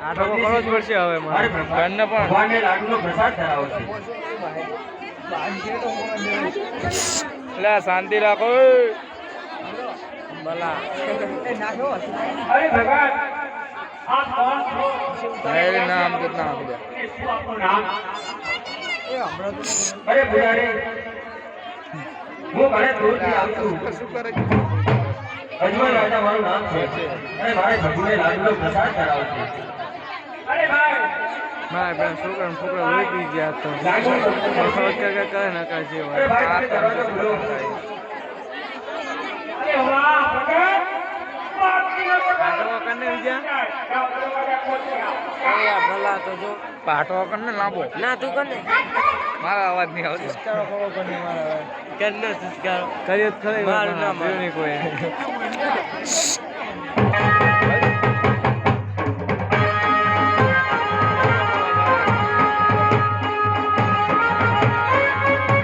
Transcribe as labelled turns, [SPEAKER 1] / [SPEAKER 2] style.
[SPEAKER 1] આટો કરવો જ પડશે હવે મારે ઘરને પણ
[SPEAKER 2] ભગવાનને લાડુનો પ્રસાદ ધરાવશે
[SPEAKER 1] લે શાંતિ રાખો ભલા
[SPEAKER 2] અરે ભગવાન આપ કોણ છો
[SPEAKER 1] મેરે નામ कितना हो गया
[SPEAKER 2] શું આપનું નામ અરે પુજારી હું ઘણે દૂરથી આવું છું
[SPEAKER 1] શું કરે
[SPEAKER 2] અજમલ રાજા મારું નામ છે અને મારે ભગવાનને લાડુનો પ્રસાદ ધરાવશે અરે ભાઈ
[SPEAKER 1] મારા બેન છોકરા છોકરા લઈ ગઈ ગયા તો કરે ના કરે છે
[SPEAKER 2] અરે ભાઈ તમે દરવાજો ખોલો અરે વાહ ભગત
[SPEAKER 1] પાટવા કરને બીજા ભલા તો જો પાટવા કરને લાંબો ના તું કરને મારા અવાજ નહીં આવતો સંસ્કારો કરો કરને મારા કરને સંસ્કારો કર્યો જ ખરી મારું નામ કોઈ